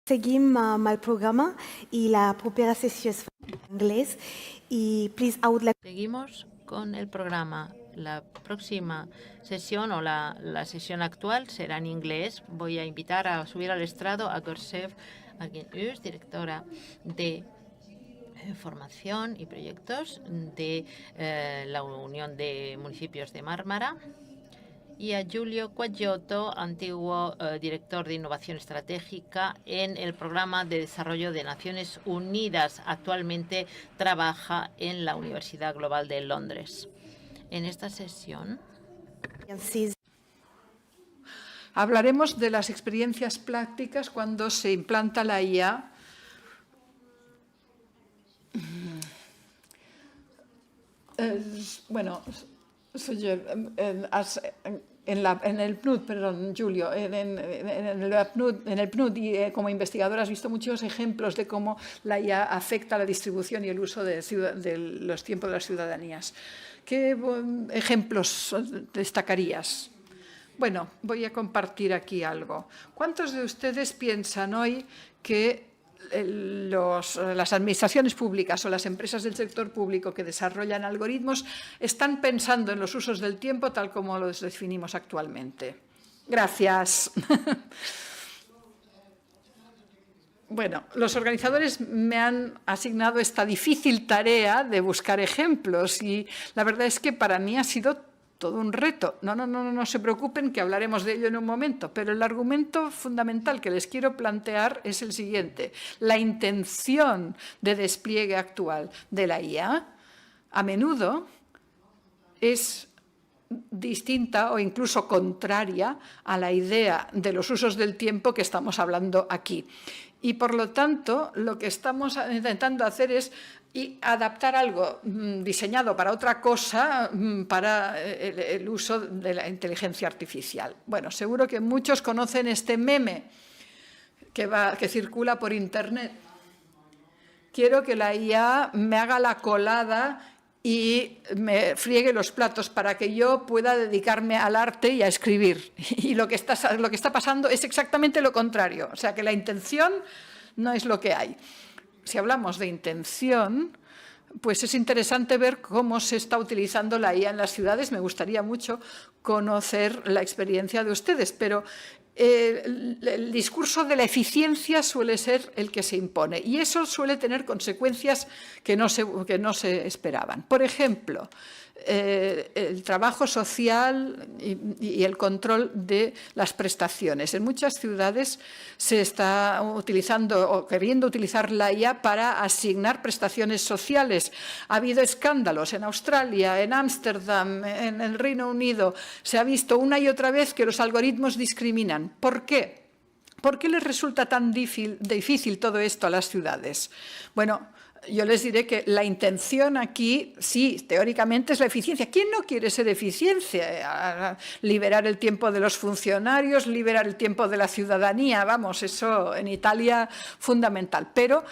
Seguim amb el programa i la propera sessió es fa en anglès. Y please, I would like... Seguimos con el programa. La próxima sesión o la sesión actual será en inglés. Voy a invitar a subir al estrado a Gorsev Aguinus, directora de formación y proyectos de la Unión de Municipios de Mármara, y a Giulio Quagliotto, antiguo director de Innovación Estratégica en el Programa de Desarrollo de Naciones Unidas. Actualmente trabaja en la Universidad Global de Londres. En esta sesión hablaremos de las experiencias prácticas cuando se implanta la IA. Bueno, en el PNUD, perdón, Julio, en el PNUD y como investigador has visto muchos ejemplos de cómo la IA afecta la distribución y el uso de los tiempos de las ciudadanías. ¿Qué ejemplos destacarías? Bueno, voy a compartir aquí algo. ¿Cuántos de ustedes piensan hoy que las administraciones públicas o las empresas del sector público que desarrollan algoritmos están pensando en los usos del tiempo tal como los definimos actualmente? Gracias. Bueno, los organizadores me han asignado esta difícil tarea de buscar ejemplos y la verdad es que para mí ha sido todo un reto. No se preocupen, que hablaremos de ello en un momento, pero el argumento fundamental que les quiero plantear es el siguiente. La intención de despliegue actual de la IA a menudo es distinta o incluso contraria a la idea de los usos del tiempo que estamos hablando aquí. Y, por lo tanto, lo que estamos intentando hacer es adaptar algo diseñado para otra cosa para el uso de la inteligencia artificial. Bueno, seguro que muchos conocen este meme que circula por Internet. Quiero que la IA me haga la colada y me friegue los platos para que yo pueda dedicarme al arte y a escribir. Y lo que está pasando es exactamente lo contrario. O sea, que la intención no es lo que hay. Si hablamos de intención, pues es interesante ver cómo se está utilizando la IA en las ciudades. Me gustaría mucho conocer la experiencia de ustedes, pero el discurso de la eficiencia suele ser el que se impone y eso suele tener consecuencias que no se esperaban. Por ejemplo, el trabajo social y el control de las prestaciones. En muchas ciudades se está utilizando o queriendo utilizar la IA para asignar prestaciones sociales. Ha habido escándalos en Australia, en Ámsterdam, en el Reino Unido. Se ha visto una y otra vez que los algoritmos discriminan. ¿Por qué? ¿Por qué les resulta tan difícil todo esto a las ciudades? Bueno, yo les diré que la intención aquí, sí, teóricamente es la eficiencia. ¿Quién no quiere ser eficiencia? Liberar el tiempo de los funcionarios, liberar el tiempo de la ciudadanía, vamos, eso en Italia fundamental. Pero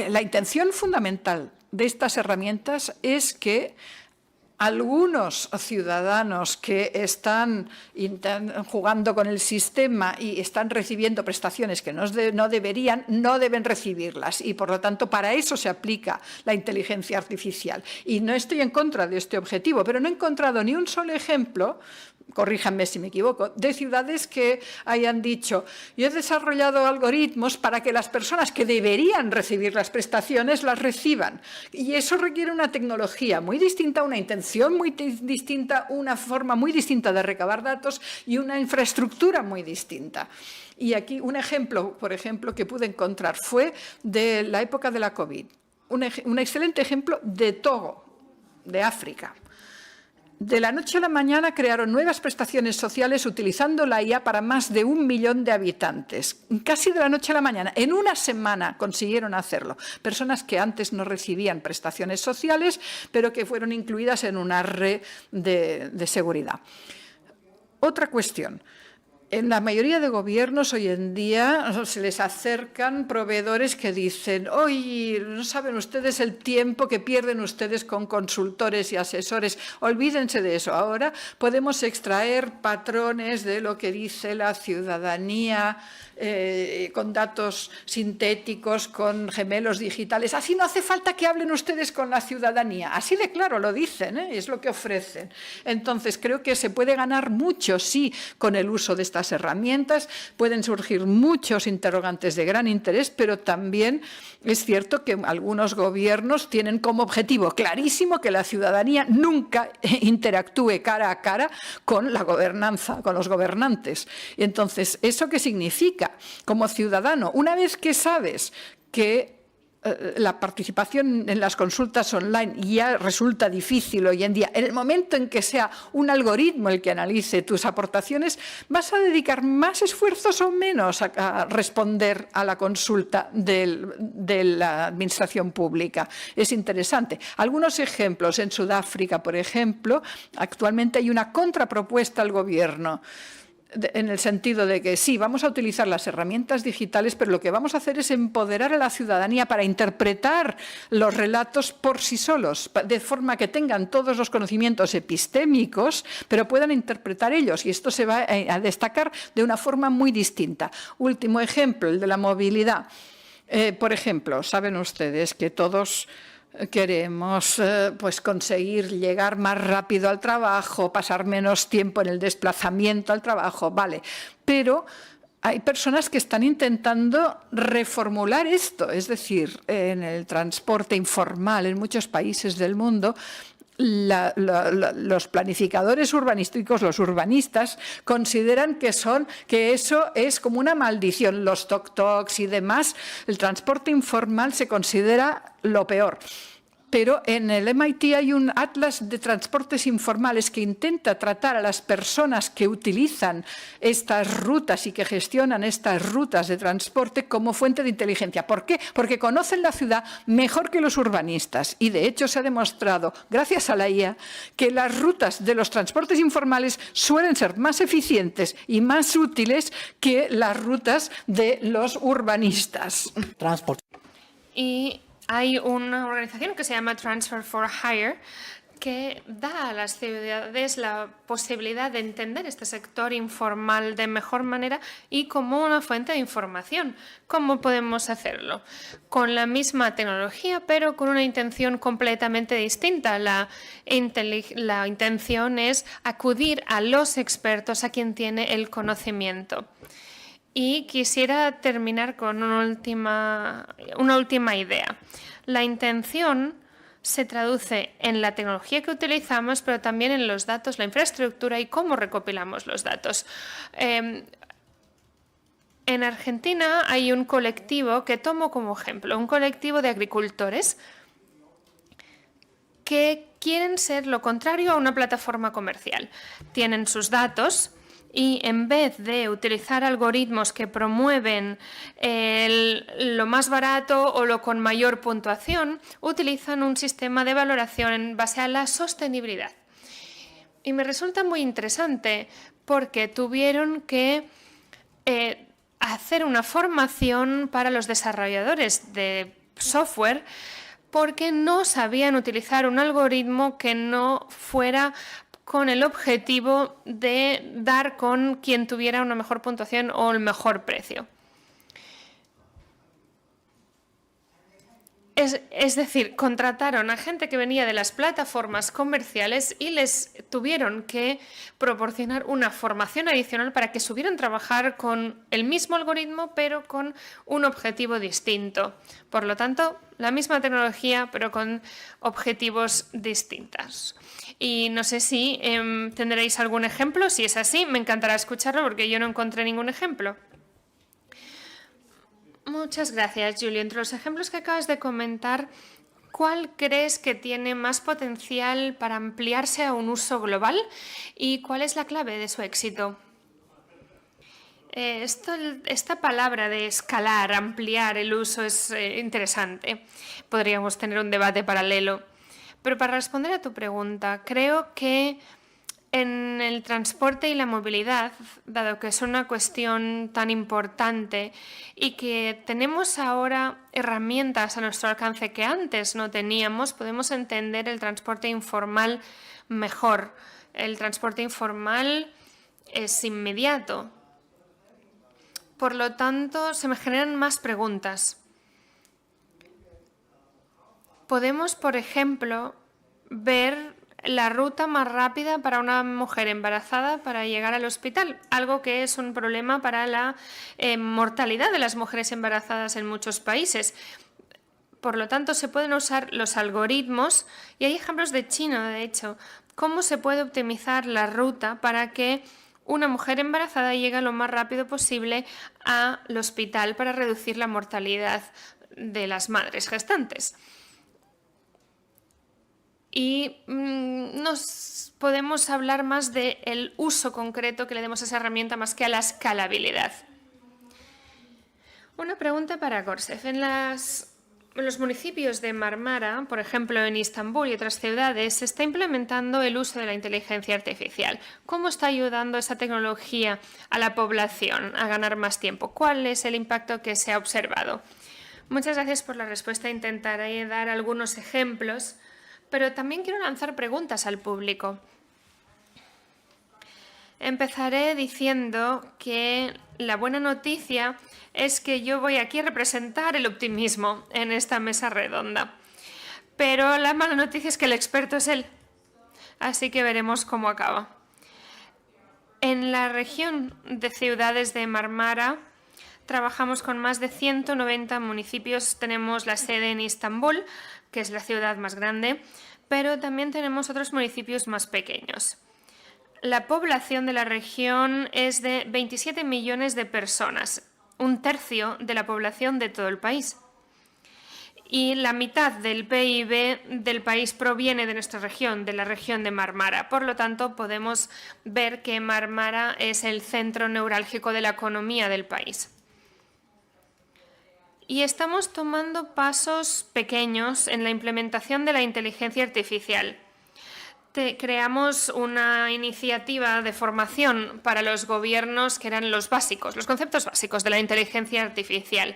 la intención fundamental de estas herramientas es que algunos ciudadanos que están jugando con el sistema y están recibiendo prestaciones que no deberían, no deben recibirlas. Y, por lo tanto, para eso se aplica la inteligencia artificial. Y no estoy en contra de este objetivo, pero no he encontrado ni un solo ejemplo, corríjanme si me equivoco, de ciudades que hayan dicho: yo he desarrollado algoritmos para que las personas que deberían recibir las prestaciones las reciban. Y eso requiere una tecnología muy distinta, una intención muy distinta, una forma muy distinta de recabar datos y una infraestructura muy distinta. Y aquí un ejemplo, por ejemplo, que pude encontrar fue de la época de la COVID. Un excelente ejemplo de Togo, de África. De la noche a la mañana crearon nuevas prestaciones sociales utilizando la IA para más de 1 millón de habitantes. Casi de la noche a la mañana. En una semana consiguieron hacerlo. Personas que antes no recibían prestaciones sociales, pero que fueron incluidas en una red de seguridad. Otra cuestión. En la mayoría de gobiernos hoy en día se les acercan proveedores que dicen: oye, no saben ustedes el tiempo que pierden ustedes con consultores y asesores, olvídense de eso. Ahora podemos extraer patrones de lo que dice la ciudadanía con datos sintéticos, con gemelos digitales. Así no hace falta que hablen ustedes con la ciudadanía. Así de claro lo dicen, es lo que ofrecen. Entonces, creo que se puede ganar mucho, sí, con el uso de estas herramientas. Pueden surgir muchos interrogantes de gran interés, pero también es cierto que algunos gobiernos tienen como objetivo clarísimo que la ciudadanía nunca interactúe cara a cara con la gobernanza, con los gobernantes. Y entonces, ¿eso qué significa? Como ciudadano, una vez que sabes que la participación en las consultas online ya resulta difícil hoy en día, en el momento en que sea un algoritmo el que analice tus aportaciones, ¿vas a dedicar más esfuerzos o menos a responder a la consulta de la administración pública? Es interesante. Algunos ejemplos. En Sudáfrica, por ejemplo, actualmente hay una contrapropuesta al gobierno, en el sentido de que sí, vamos a utilizar las herramientas digitales, pero lo que vamos a hacer es empoderar a la ciudadanía para interpretar los relatos por sí solos, de forma que tengan todos los conocimientos epistémicos, pero puedan interpretar ellos, y esto se va a destacar de una forma muy distinta. Último ejemplo, el de la movilidad. Por ejemplo, saben ustedes que todos queremos pues conseguir llegar más rápido al trabajo, pasar menos tiempo en el desplazamiento al trabajo, vale, pero hay personas que están intentando reformular esto, es decir, en el transporte informal en muchos países del mundo. Los planificadores urbanísticos, los urbanistas, consideran que eso es como una maldición. Los tok-toks y demás, el transporte informal se considera lo peor. Pero en el MIT hay un atlas de transportes informales que intenta tratar a las personas que utilizan estas rutas y que gestionan estas rutas de transporte como fuente de inteligencia. ¿Por qué? Porque conocen la ciudad mejor que los urbanistas. Y de hecho se ha demostrado, gracias a la IA, que las rutas de los transportes informales suelen ser más eficientes y más útiles que las rutas de los urbanistas. Y hay una organización que se llama Transfer for Hire que da a las ciudades la posibilidad de entender este sector informal de mejor manera y como una fuente de información. ¿Cómo podemos hacerlo? Con la misma tecnología, pero con una intención completamente distinta. La intención es acudir a los expertos, a quien tiene el conocimiento. Y quisiera terminar con una última idea. La intención se traduce en la tecnología que utilizamos, pero también en los datos, la infraestructura y cómo recopilamos los datos. En Argentina hay un colectivo que tomo como ejemplo, un colectivo de agricultores que quieren ser lo contrario a una plataforma comercial. Tienen sus datos y en vez de utilizar algoritmos que promueven lo más barato o lo con mayor puntuación, utilizan un sistema de valoración en base a la sostenibilidad. Y me resulta muy interesante porque tuvieron que hacer una formación para los desarrolladores de software porque no sabían utilizar un algoritmo que no fuera con el objetivo de dar con quien tuviera una mejor puntuación o el mejor precio. Es decir, contrataron a gente que venía de las plataformas comerciales y les tuvieron que proporcionar una formación adicional para que supieran trabajar con el mismo algoritmo, pero con un objetivo distinto. Por lo tanto, la misma tecnología, pero con objetivos distintos. Y no sé si tendréis algún ejemplo. Si es así, me encantará escucharlo porque yo no encontré ningún ejemplo. Muchas gracias, Julio. Entre los ejemplos que acabas de comentar, ¿cuál crees que tiene más potencial para ampliarse a un uso global y cuál es la clave de su éxito? Esta palabra de escalar, ampliar el uso es interesante. Podríamos tener un debate paralelo. Pero para responder a tu pregunta, creo que En el transporte y la movilidad, dado que es una cuestión tan importante y que tenemos ahora herramientas a nuestro alcance que antes no teníamos, podemos entender el transporte informal mejor. El transporte informal es inmediato. Por lo tanto, se me generan más preguntas. Podemos, por ejemplo, ver la ruta más rápida para una mujer embarazada para llegar al hospital, algo que es un problema para la mortalidad de las mujeres embarazadas en muchos países. Por lo tanto, se pueden usar los algoritmos, y hay ejemplos de China, de hecho, cómo se puede optimizar la ruta para que una mujer embarazada llegue lo más rápido posible al hospital para reducir la mortalidad de las madres gestantes. Y nos podemos hablar más del uso concreto que le demos a esa herramienta más que a la escalabilidad. Una pregunta para Gorsef. En los municipios de Marmara, por ejemplo en Istambul y otras ciudades, se está implementando el uso de la inteligencia artificial. ¿Cómo está ayudando esa tecnología a la población a ganar más tiempo? ¿Cuál es el impacto que se ha observado? Muchas gracias por la respuesta. Intentaré dar algunos ejemplos, pero también quiero lanzar preguntas al público. Empezaré diciendo que la buena noticia es que yo voy aquí a representar el optimismo en esta mesa redonda. Pero la mala noticia es que el experto es él. Así que veremos cómo acaba. En la región de ciudades de Marmara trabajamos con más de 190 municipios. Tenemos la sede en Istambul, que es la ciudad más grande, pero también tenemos otros municipios más pequeños. La población de la región es de 27 millones de personas, un tercio de la población de todo el país. Y la mitad del PIB del país proviene de nuestra región, de la región de Marmara. Por lo tanto, podemos ver que Marmara es el centro neurálgico de la economía del país. Y estamos tomando pasos pequeños en la implementación de la inteligencia artificial. Creamos una iniciativa de formación para los gobiernos que eran los conceptos básicos de la inteligencia artificial.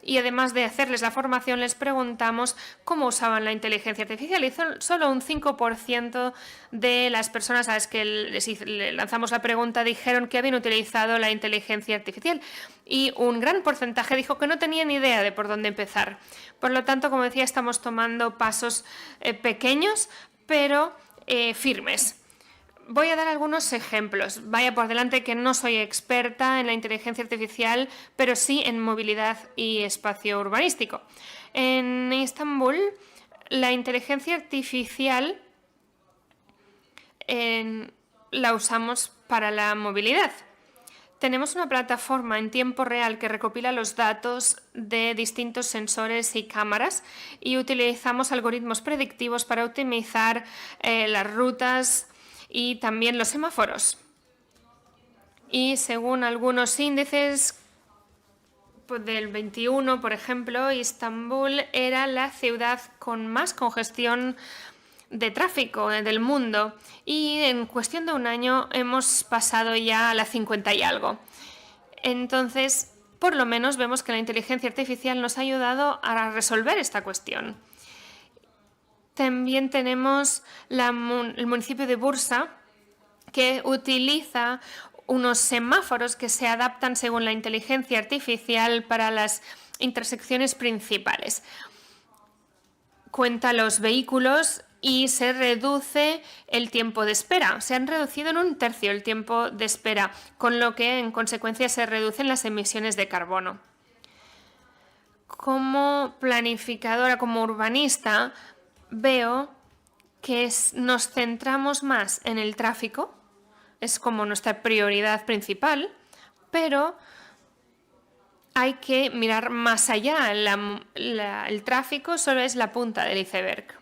Y además de hacerles la formación, les preguntamos cómo usaban la inteligencia artificial. Y solo un 5% de las personas a las que les lanzamos la pregunta dijeron que habían utilizado la inteligencia artificial. Y un gran porcentaje dijo que no tenía ni idea de por dónde empezar. Por lo tanto, como decía, estamos tomando pasos pequeños, pero firmes. Voy a dar algunos ejemplos. Vaya por delante que no soy experta en la inteligencia artificial, pero sí en movilidad y espacio urbanístico. En Estambul, la inteligencia artificial la usamos para la movilidad. Tenemos una plataforma en tiempo real que recopila los datos de distintos sensores y cámaras y utilizamos algoritmos predictivos para optimizar las rutas y también los semáforos. Y según algunos índices del 21, por ejemplo, Istambul era la ciudad con más congestión de tráfico del mundo y en cuestión de un año hemos pasado ya a la 50 y algo. Entonces, por lo menos vemos que la inteligencia artificial nos ha ayudado a resolver esta cuestión. También tenemos el municipio de Bursa, que utiliza unos semáforos que se adaptan según la inteligencia artificial para las intersecciones principales. Cuenta los vehículos y se reduce el tiempo de espera. Se han reducido en un tercio el tiempo de espera, con lo que en consecuencia se reducen las emisiones de carbono. Como planificadora, como urbanista, veo que nos centramos más en el tráfico, es como nuestra prioridad principal, pero hay que mirar más allá. El tráfico solo es la punta del iceberg.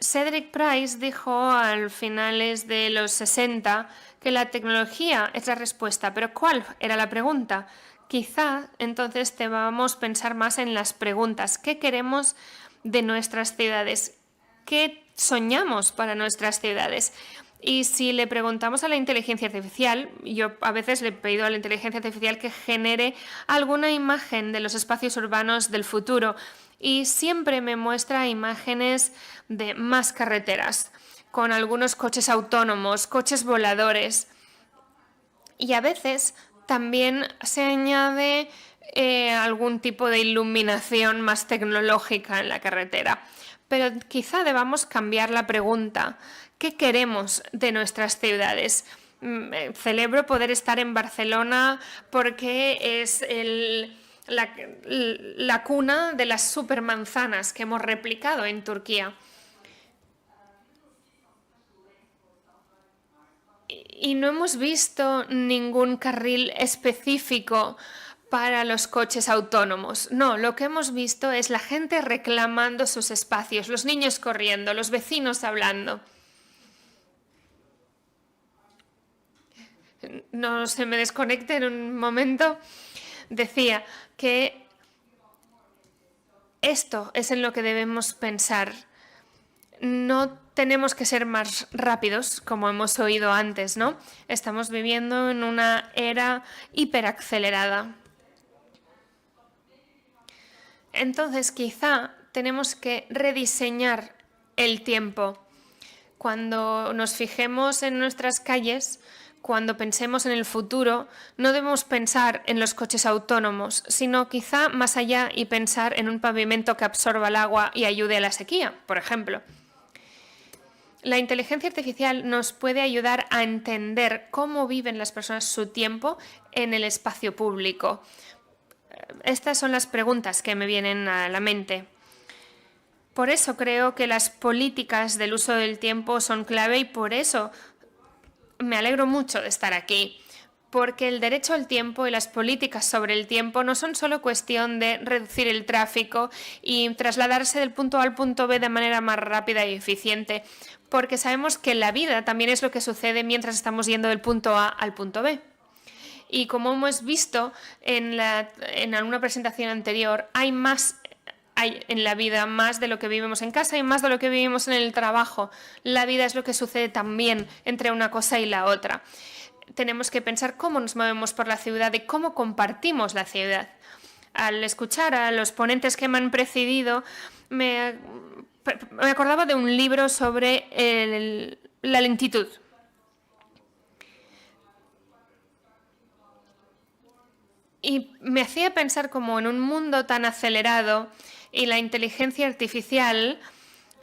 Cedric Price dijo a finales de los 60 que la tecnología es la respuesta, pero ¿cuál era la pregunta? Quizá entonces debamos pensar más en las preguntas. ¿Qué queremos de nuestras ciudades? qué soñamos para nuestras ciudades. Y si le preguntamos a la inteligencia artificial, yo a veces le he pedido a la inteligencia artificial que genere alguna imagen de los espacios urbanos del futuro y siempre me muestra imágenes de más carreteras, con algunos coches autónomos, coches voladores. Y a veces también se añade algún tipo de iluminación más tecnológica en la carretera. Pero quizá debamos cambiar la pregunta. ¿Qué queremos de nuestras ciudades? Celebro poder estar en Barcelona porque es la cuna de las supermanzanas que hemos replicado en Turquía. Y no hemos visto ningún carril específico para los coches autónomos. No, lo que hemos visto es la gente reclamando sus espacios, los niños corriendo, los vecinos hablando. No se me desconecte en un momento. Decía que esto es en lo que debemos pensar. No tenemos que ser más rápidos, como hemos oído antes, ¿no? Estamos viviendo en una era hiperacelerada. Entonces, quizá tenemos que rediseñar el tiempo. Cuando nos fijemos en nuestras calles, cuando pensemos en el futuro, no debemos pensar en los coches autónomos, sino quizá más allá y pensar en un pavimento que absorba el agua y ayude a la sequía, por ejemplo. La inteligencia artificial nos puede ayudar a entender cómo viven las personas su tiempo en el espacio público. Estas son las preguntas que me vienen a la mente. Por eso creo que las políticas del uso del tiempo son clave y por eso me alegro mucho de estar aquí, porque el derecho al tiempo y las políticas sobre el tiempo no son solo cuestión de reducir el tráfico y trasladarse del punto A al punto B de manera más rápida y eficiente, porque sabemos que la vida también es lo que sucede mientras estamos yendo del punto A al punto B. Y como hemos visto en alguna presentación anterior, hay en la vida más de lo que vivimos en casa y más de lo que vivimos en el trabajo. La vida es lo que sucede también entre una cosa y la otra. Tenemos que pensar cómo nos movemos por la ciudad y cómo compartimos la ciudad. Al escuchar a los ponentes que me han precedido, me acordaba de un libro sobre la lentitud. Y me hacía pensar como en un mundo tan acelerado y la inteligencia artificial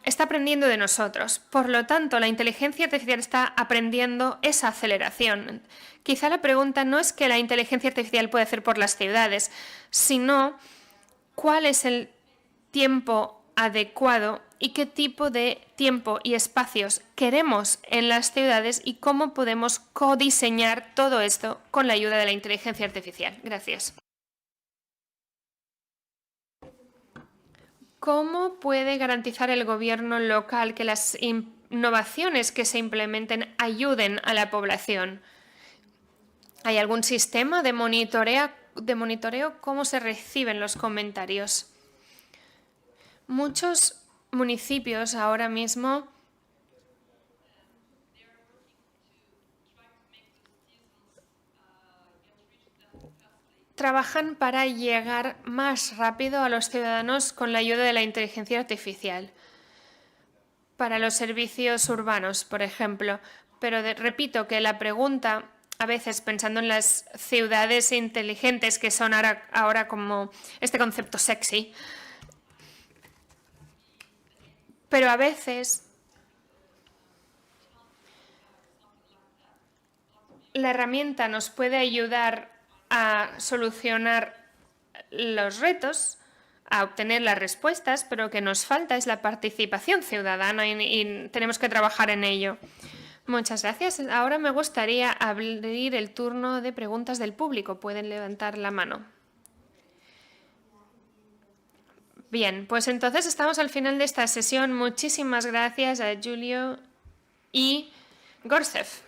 está aprendiendo de nosotros. Por lo tanto, la inteligencia artificial está aprendiendo esa aceleración. Quizá la pregunta no es qué la inteligencia artificial puede hacer por las ciudades, sino cuál es el tiempo adecuado y qué tipo de tiempo y espacios queremos en las ciudades y cómo podemos codiseñar todo esto con la ayuda de la inteligencia artificial. Gracias. ¿Cómo puede garantizar el gobierno local que las innovaciones que se implementen ayuden a la población? ¿Hay algún sistema de monitoreo? ¿Cómo se reciben los comentarios? Muchos municipios ahora mismo trabajan para llegar más rápido a los ciudadanos con la ayuda de la inteligencia artificial. Para los servicios urbanos, por ejemplo. Pero repito que la pregunta, a veces pensando en las ciudades inteligentes que son ahora como este concepto sexy, pero a veces la herramienta nos puede ayudar a solucionar los retos, a obtener las respuestas, pero lo que nos falta es la participación ciudadana y tenemos que trabajar en ello. Muchas gracias. Ahora me gustaría abrir el turno de preguntas del público. Pueden levantar la mano. Bien, pues entonces estamos al final de esta sesión. Muchísimas gracias a Julio y Gorsef.